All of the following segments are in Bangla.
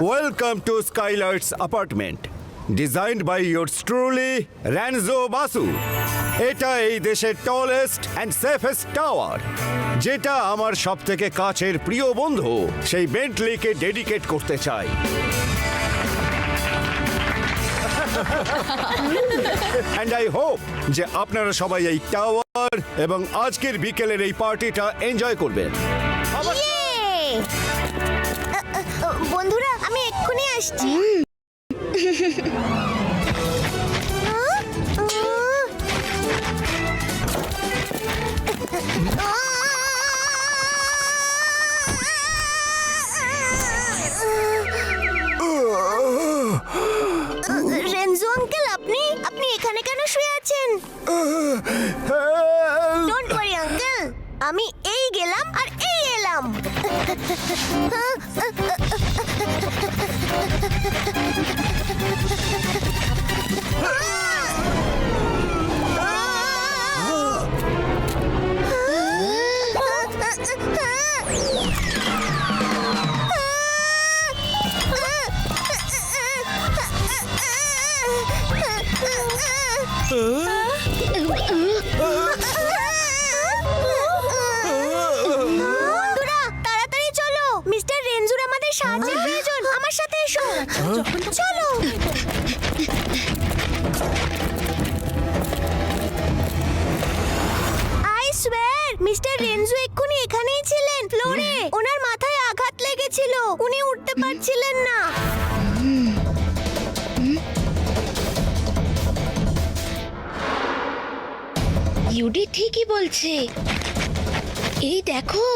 Welcome to Skylight's apartment. Designed by yours truly, Renzo Basu. এটা এই দেশের টলেস্ট অ্যান্ড সেফেস্ট টাওয়ার, যেটা আমার সবথেকে কাছের প্রিয় বন্ধু সেই বেন্টলিকে ডেডিকেট করতে চাই। And I hope যে আপনারা সবাই এই টাওয়ার এবং আজকের বিকেলের এই পার্টিটা এনজয় করবেন। বন্ধুরা, আমি এক্ষুনি আসছি। রেনজো আঙ্কেল, আপনি এখানে কেন শুয়ে আছেন? ডোন্ট ওয়ারি আঙ্কেল, আমি এই গেলাম আর এই এলাম। বন্ধুরা, তাড়াতাড়ি চলো, মিস্টার রেনজুর আমাদের সাহায্যের প্রয়োজন। আমার সাথে এসো, চলো। আই সোয়্যার, মিস্টার রেনজু এক্ষুনি এখানেই ছিলেন, ফ্লোরে। ওনার মাথায় আঘাত লেগেছিল, উনি উঠতে পারছিলেন না। ইউডি ঠিকই বলছে, এই দেখো।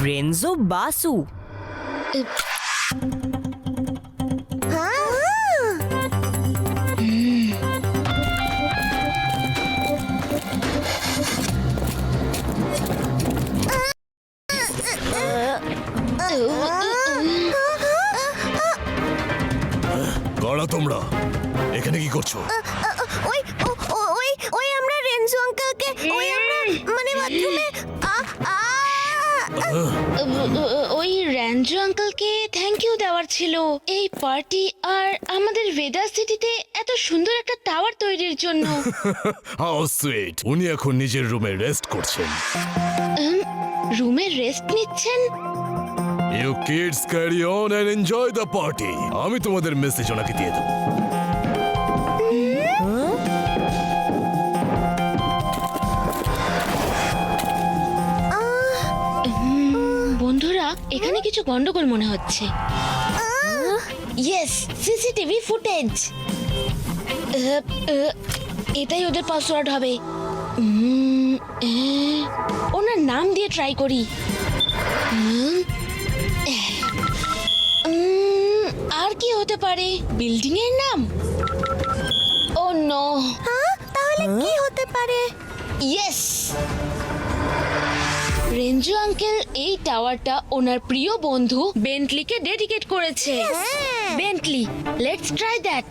রেনজো বাসু। কারা তোমরা? এখানে কি করছো? ওই ওই ওই আমরা রেনজো আঙ্কেলকে, ওই আমরা মানে বাথরুমে ওই র্যাঞ্জো আঙ্কেলকে থ্যাংক ইউ দেওয়ার ছিল এই পার্টি আর আমাদের ভেদা সিটিতে এত সুন্দর একটা টাওয়ার তৈরির জন্য। How sweet. উনি এখন নিজের রুমে রেস্ট করছেন। রুমে রেস্ট নিচ্ছেন? You kids carry on and enjoy the party. আমি তোমাদের মেসেজ ওনাকে দিয়ে দেবো। বন্ধুরা, এখানে কিছু গন্ডগোল মনে হচ্ছে। Yes, CCTV footage. এটাই ওদের পাসওয়ার্ড হবে। ওনার নাম দিয়ে ট্রাই করি। আর কি হতে পারে? বিল্ডিং এর নাম? ও নো। তাহলে কি হতে পারে? ইয়েস, রেঞ্জো আঙ্কেল এই টাওয়ারটা ওনার প্রিয় বন্ধু বেন্টলিকে ডেডিকেট করেছে। Bentley, let's try that.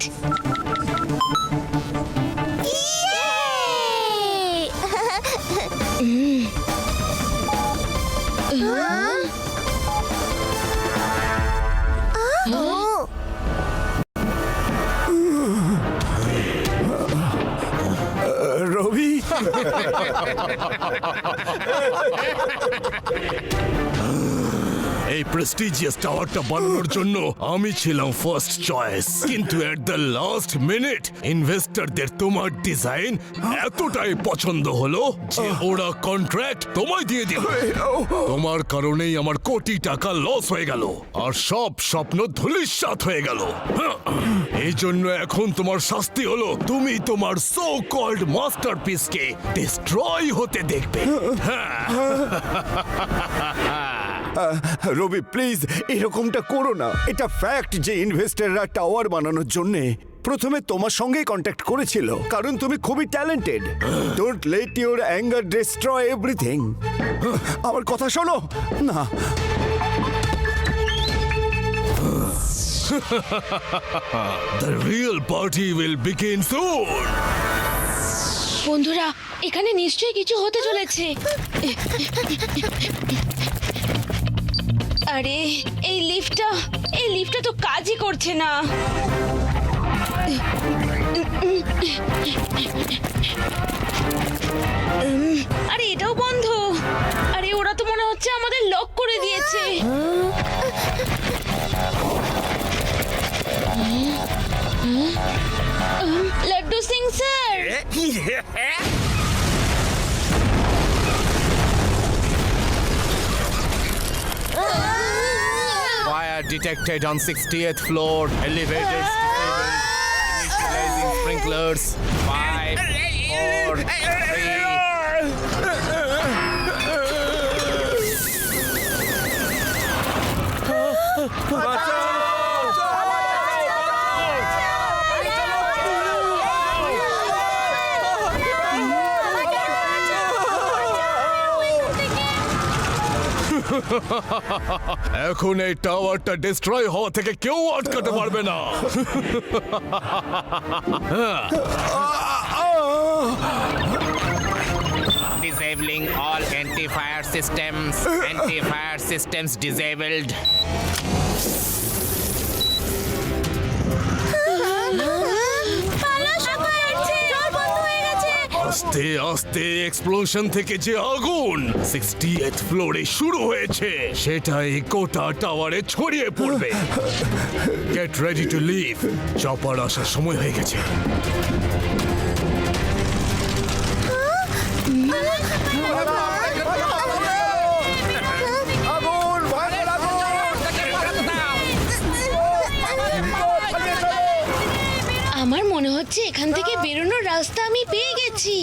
Robi, এই প্রেস্টিজিয়াস টাওয়ারটা বানানোর জন্য আমি ছিলাম ফার্স্ট চয়েস, কিন্তু এট দ্য লাস্ট মিনিট ইনভেস্টরদের তোমার ডিজাইন এতটাই পছন্দ হলো যে ওরা কন্ট্রাক্ট তোমায় দিয়ে দিল। তোমার কারণেই আমার কোটি টাকা লস হয়ে গেল আর সব স্বপ্ন ধূলিসাৎ হয়ে গেল। এই জন্য এখন তোমার শাস্তি হলো তুমি তোমার সো কল্ড মাস্টারপিসকে ডিস্ট্রয় হতে দেখবে। রবি প্লিজ এরকমটা করো না। এটা ফ্যাক্ট যে ইনভেস্টররা টাওয়ার বানানোর জন্য প্রথমে তোমার সঙ্গেই কন্ট্যাক্ট করেছিল, কারণ তুমি খুবই talented. Don't let your anger destroy everything. আমার কথা শোনো না। The real party will begin soon. বন্ধুরা, এখানে নিশ্চয়ই কিছু হতে চলেছে। আরে এই লিফটটা তো কাজই করছে না। আরে এটাও বন্ধ। আরে ওরা তো মনে হচ্ছে আমাদের লক করে দিয়েছে। Laddu Singh sir, Fire detected on 60th floor. Elevators disabled. Initializing sprinklers. 5, 4, 3. এখন এই টাওয়ারটা ডিস্ট্রয় হওয়া থেকে কেউ আটকাতে পারবে না। Disabling all anti-fire systems. Anti-fire systems disabled. আস্তে আস্তে এক্সপ্লোশন থেকে যে আগুন 60th ফ্লোরে শুরু হয়েছে সেটাই গোটা টাওয়ারে ছড়িয়ে পড়বে। Get ready to leave, chopper আসার সময় হয়ে গেছে। আগুন, ভয়ঙ্কর আগুন! আমার মনে হচ্ছে এখান থেকে বেরোনোর রাস্তা আমি পেয়ে গেছি।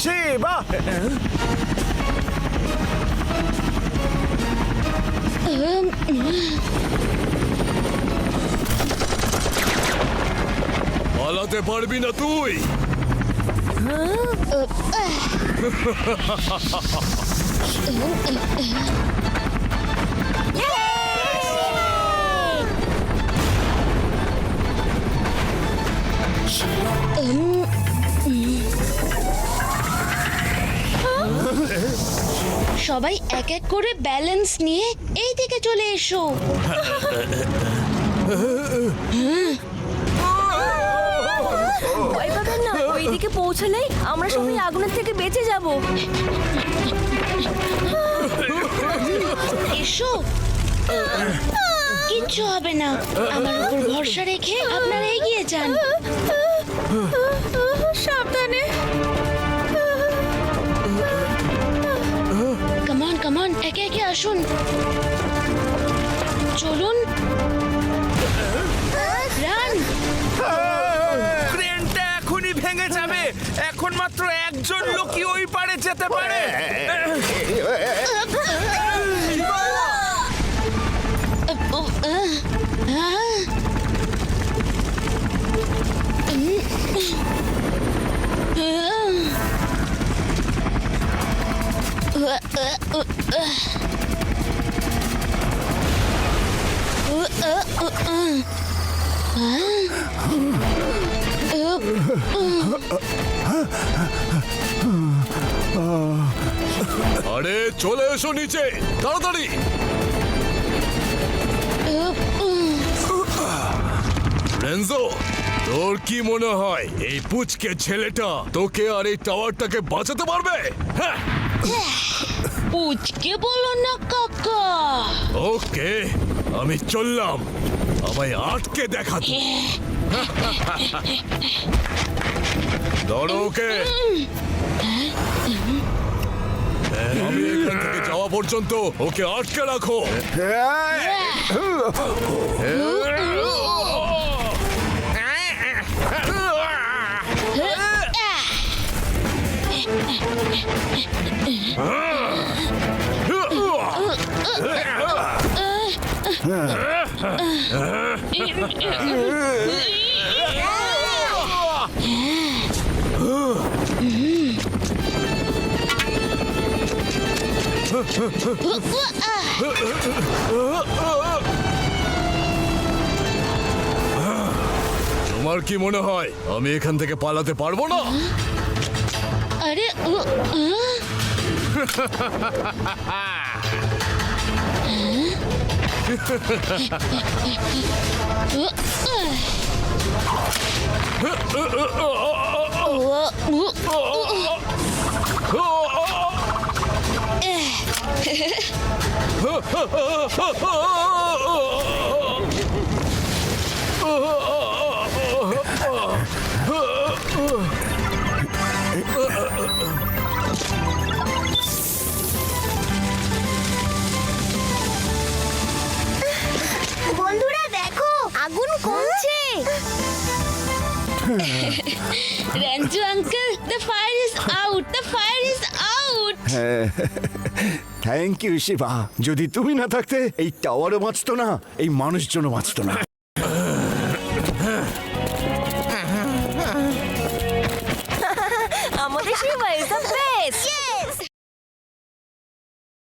শিবা! পালাতে পারবি না তুই। সবাই এক এক করে ব্যালেন্স নিয়ে এই দিকে চলে এসো। ভয় পাবেন না, ওইদিকে পৌঁছলেই আমরা সবাই আগুনের থেকে বেঁচে যাব। এসো, কিচ্ছু হবে না। আমার উপর ভরসা রেখে আপনারা এগিয়ে যান। সাবধানে। কামান কামান, একে একে আসুন, চলুন। রান। ক্রেনটা এখনই ভেঙে যাবে। এখন মাত্র একজন লোকই ওই পারে যেতে পারে। আরে চলে এসো নিচে তাড়াতাড়ি। রেনজো, তোর কি মনে হয় এই পুচকে ছেলেটা তোকে আর এই টাওয়ারটাকে বাঁচাতে পারবে? হ্যাঁ, পুচকে বলো না কাকা। ওকে, আমি চললাম। আমায় আটকে দেখাতে। ধরো ওকে। আমি এখান থেকে যাওয়া পর্যন্ত ওকে আটকে রাখো। তোমার কি মনে হয় আমি এখান থেকে পালাতে পারবো না? আরে বন্ধুরা দেখো আগুন কমছে। Renju uncle, the fire is out, the fire is out. Thank you Shiva, যদি তুমি না থাকতে এই টাওয়ারও বাঁচতো না, এই মানুষজনও বাঁচতো না।